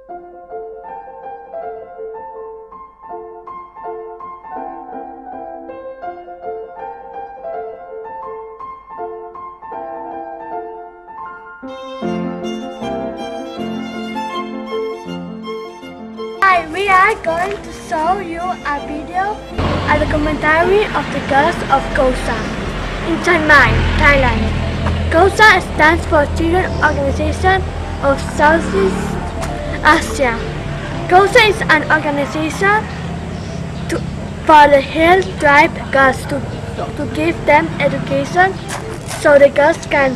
Hi, we are going to show you a video, a documentary of the girls of COSA in Chiang Mai, Thailand. COSA stands for Children Organization of Southeast Asia. COSA is an organization for the Hill Tribe girls to give them education so the girls can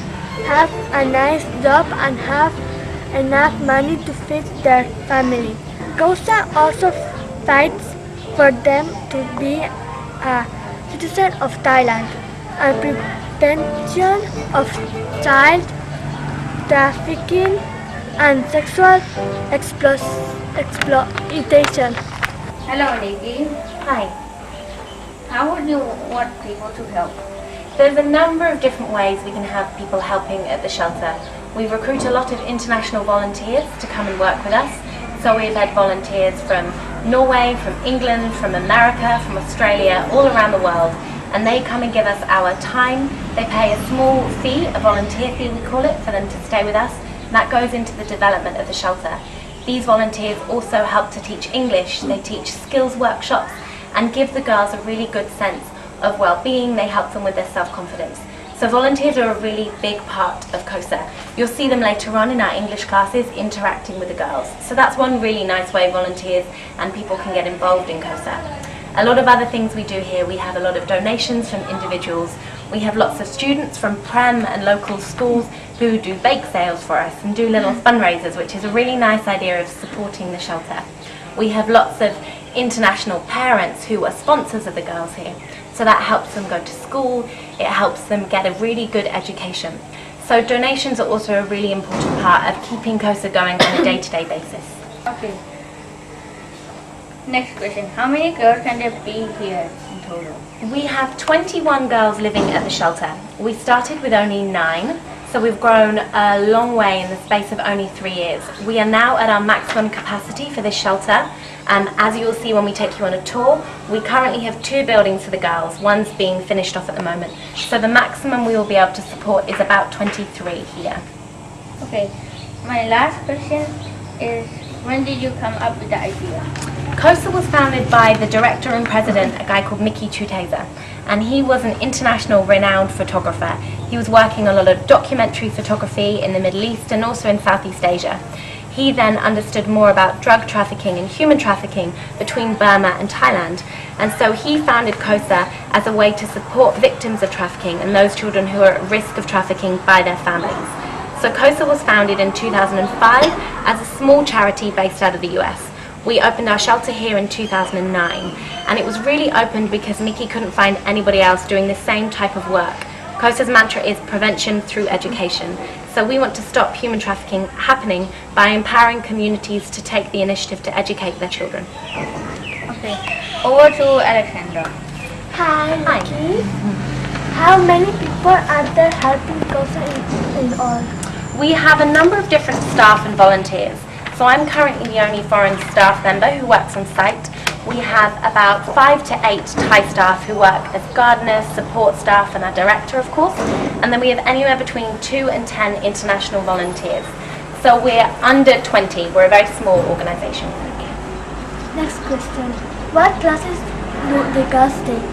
have a nice job and have enough money to feed their family. COSA also fights for them to be a citizen of Thailand and prevention of child trafficking and sexual exploitation. Hello, Nikki. Hi. How would you want people to help? There's a number of different ways we can have people helping at the shelter. We recruit a lot of international volunteers to come and work with us. So we've had volunteers from Norway, from England, from America, from Australia, all around the world. And they come and give us our time. They pay a small fee, a volunteer fee we call it, for them to stay with us. And that goes into the development of the shelter. These volunteers also help to teach English. They teach skills workshops and give the girls a really good sense of well-being. They help them with their self-confidence. So volunteers are a really big part of COSA. You'll see them later on in our English classes interacting with the girls. So that's one really nice way volunteers and people can get involved in COSA. A lot of other things we do here, we have a lot of donations from individuals. We have lots of students from Prem and local schools who do bake sales for us and do little fundraisers, which is a really nice idea of supporting the shelter. We have lots of international parents who are sponsors of the girls here. So that helps them go to school, it helps them get a really good education. So donations are also a really important part of keeping COSA going on a day-to-day basis. Okay. Next question. How many girls can there be here in total? We have 21 girls living at the shelter. We started with only 9, so we've grown a long way in the space of only 3 years. We are now at our maximum capacity for this shelter. As you'll see when we take you on a tour, we currently have 2 buildings for the girls, one's being finished off at the moment. So the maximum we will be able to support is about 23 here. Okay. My last question is, when did you come up with the idea? COSA was founded by the director and president, a guy called Mickey Chuteza, and he was an international renowned photographer. He was working on a lot of documentary photography in the Middle East and also in Southeast Asia. He then understood more about drug trafficking and human trafficking between Burma and Thailand, and so he founded COSA as a way to support victims of trafficking and those children who are at risk of trafficking by their families. So COSA was founded in 2005 as a small charity based out of the US. We opened our shelter here in 2009, and it was really opened because Mickey couldn't find anybody else doing the same type of work. COSA's mantra is prevention through education. So we want to stop human trafficking happening by empowering communities to take the initiative to educate their children. Okay. Over to Alexandra. Hi, Nikki. How many people are there helping COSA in all? We have a number of different staff and volunteers. So I'm currently the only foreign staff member who works on site. We have about 5 to 8 Thai staff who work as gardeners, support staff, and our director, of course. And then we have anywhere between 2 and 10 international volunteers. So we're under 20. We're a very small organisation. Next question. What classes do the girls take?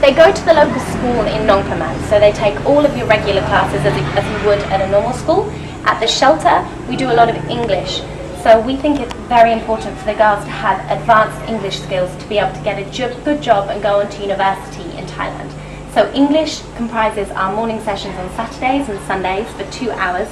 They go to the local school in Nong Praman, so they take all of your regular classes as you would at a normal school. At the shelter, we do a lot of English. So we think it's very important for the girls to have advanced English skills to be able to get a good job and go on to university in Thailand. So English comprises our morning sessions on Saturdays and Sundays for 2 hours.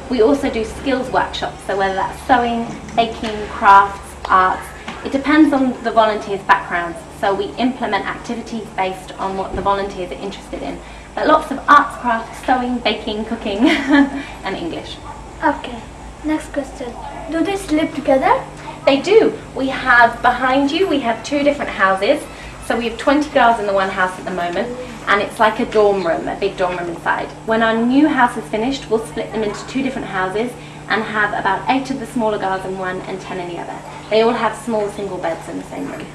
We also do skills workshops, so whether that's sewing, baking, crafts, arts. It depends on the volunteers' backgrounds, so we implement activities based on what the volunteers are interested in. But lots of arts, crafts, sewing, baking, cooking, and English. Okay, next question. Do they sleep together? They do. We have, behind you, we have 2 different houses. So we have 20 girls in the one house at the moment, and it's like a dorm room, a big dorm room inside. When our new house is finished, we'll split them into 2 different houses, and have about 8 of the smaller girls in one and 10 in the other. They all have small single beds in the same room.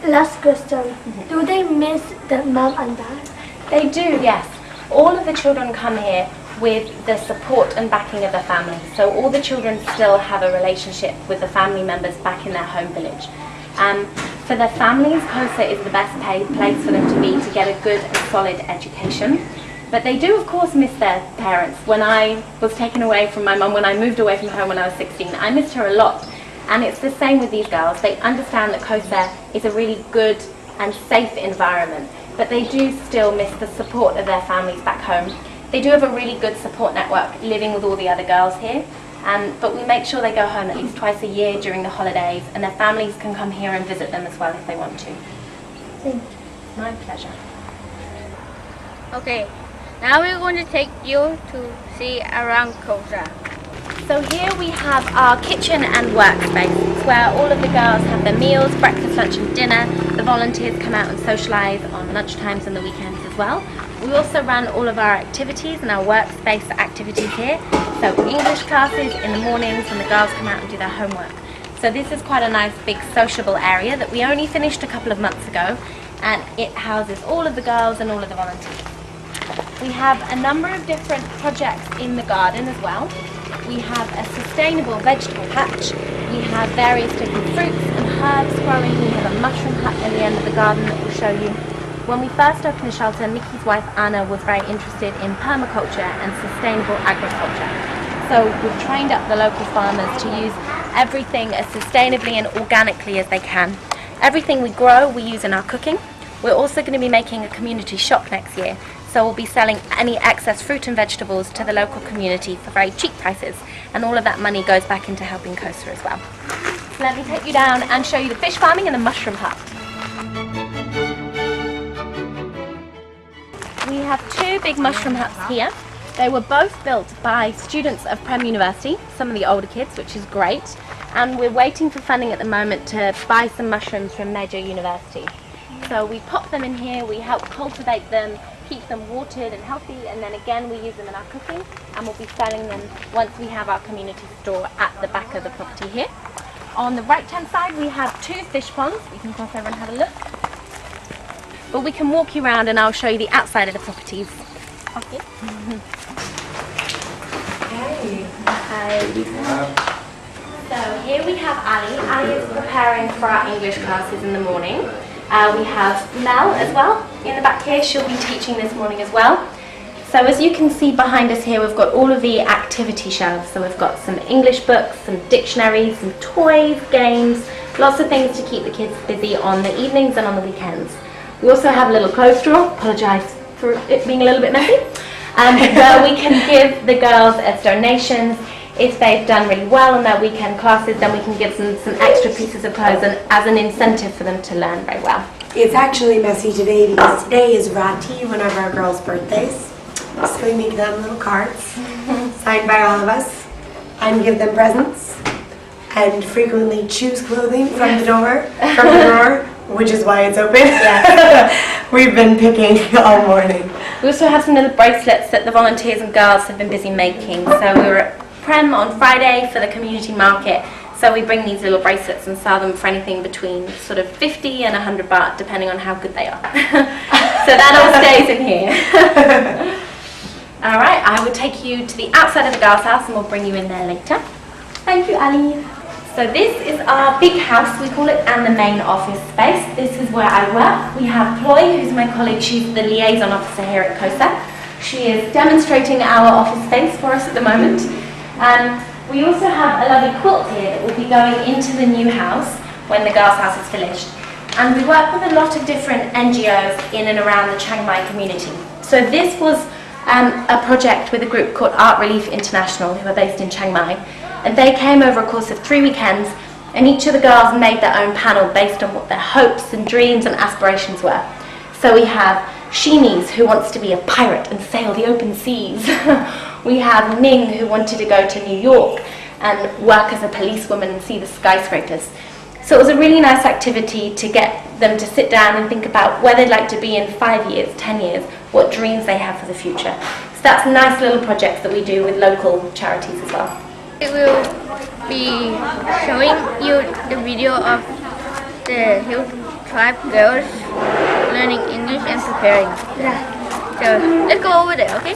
Last question. Do they miss the mom and dad? They do, yes. All of the children come here with the support and backing of their family. So all the children still have a relationship with the family members back in their home village. For their families, COSA is the best paid place for them to be to get a good and solid education. But they do, of course, miss their parents. When I was taken away from my mum, when I moved away from home when I was 16, I missed her a lot. And it's the same with these girls. They understand that COSA is a really good and safe environment, but they do still miss the support of their families back home. They do have a really good support network living with all the other girls here, but we make sure they go home at least twice a year during the holidays, and their families can come here and visit them as well if they want to. Thank you. My pleasure. Okay, now we're going to take you to see around COSA. So here we have our kitchen and workspace. It's where all of the girls have their meals, breakfast, lunch and dinner. The volunteers come out and socialise on lunch times and the weekends as well. We also run all of our activities and our workspace activities here. So English classes in the mornings and the girls come out and do their homework. So this is quite a nice big sociable area that we only finished a couple of months ago, and it houses all of the girls and all of the volunteers. We have a number of different projects in the garden as well. We have a sustainable vegetable patch. We have various different fruits and herbs growing. We have a mushroom hut at the end of the garden that we'll show you. When we first opened the shelter, Nikki's wife Anna was very interested in permaculture and sustainable agriculture. So we've trained up the local farmers to use everything as sustainably and organically as they can. Everything we grow we use in our cooking. We're also going to be making a community shop next year. So we'll be selling any excess fruit and vegetables to the local community for very cheap prices, and all of that money goes back into helping COSA as well. So let me take you down and show you the fish farming and the mushroom hut. We have 2 big mushroom huts here. They were both built by students of Prem University, some of the older kids, which is great, and we're waiting for funding at the moment to buy some mushrooms from Major University. So we pop them in here, we help cultivate them, keep them watered and healthy, and then again we use them in our cooking, and we'll be selling them once we have our community store at the back of the property here. On the right hand side we have 2 fish ponds. We can cross over and have a look. But we can walk you around and I'll show you the outside of the properties. Okay. Hi. So here we have Ali. Ali is preparing for our English classes in the morning. We have Mel as well in the back here. She'll be teaching this morning as well. So as you can see behind us here, we've got all of the activity shelves. So we've got some English books, some dictionaries, some toys, games, lots of things to keep the kids busy on the evenings and on the weekends. We also have a little clothes drawer. Apologise for it being a little bit messy. Where we can give the girls as donations. If they've done really well in their weekend classes, then we can give them some extra pieces of clothes and as an incentive for them to learn very well. It's actually messy today because today is Rati, one of our girls' birthdays. So we make them little cards signed by all of us and give them presents and frequently choose clothing from the drawer, which is why it's open. Yes. We've been picking all morning. We also have some little bracelets that the volunteers and girls have been busy making. So we were at Prem on Friday for the community market. So we bring these little bracelets and sell them for anything between sort of 50 and 100 baht, depending on how good they are. So that all stays in here. All right, I will take you to the outside of the girls' house and we'll bring you in there later. Thank you, Ali. So this is our big house, we call it, and the main office space. This is where I work. We have Ploy, who's my colleague. She's the liaison officer here at COSA. She is demonstrating our office space for us at the moment. We also have a lovely quilt here that will be going into the new house when the girls' house is finished. And we work with a lot of different NGOs in and around the Chiang Mai community. So this was a project with a group called Art Relief International, who are based in Chiang Mai. And they came over a course of 3 weekends, and each of the girls made their own panel based on what their hopes and dreams and aspirations were. So we have Shimis, who wants to be a pirate and sail the open seas. We have Ning, who wanted to go to New York and work as a policewoman and see the skyscrapers. So it was a really nice activity to get them to sit down and think about where they'd like to be in 5 years, 10 years, what dreams they have for the future. So that's nice little projects that we do with local charities as well. We will be showing you the video of the Hill Tribe girls learning English and preparing. So let's go over there, okay?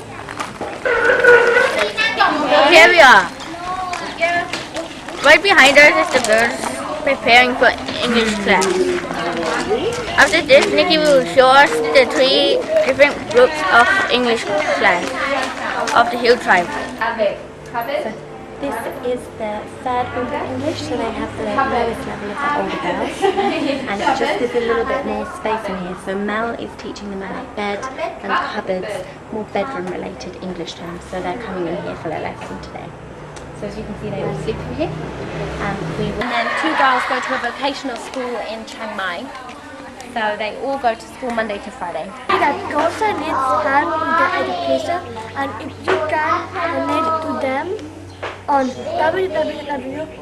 Here we are. Right behind us is the girls preparing for English class. After this, Nikki will show us the 3 different groups of English class of the Hill Tribe. This is the third group of English, so they have the lowest level of the older girls. And it just is a little bit more space in here. So Mel is teaching them about bed and cupboards, more bedroom related English terms. So they're coming in here for their lesson today. So as you can see, they all sleep in here. And then 2 girls go to a vocational school in Chiang Mai. So they all go to school Monday to Friday. That COSA needs help with their education, and if you can donate to them on www.cosa.org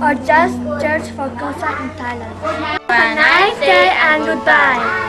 or just search for COSA in Thailand. Have a nice day and goodbye.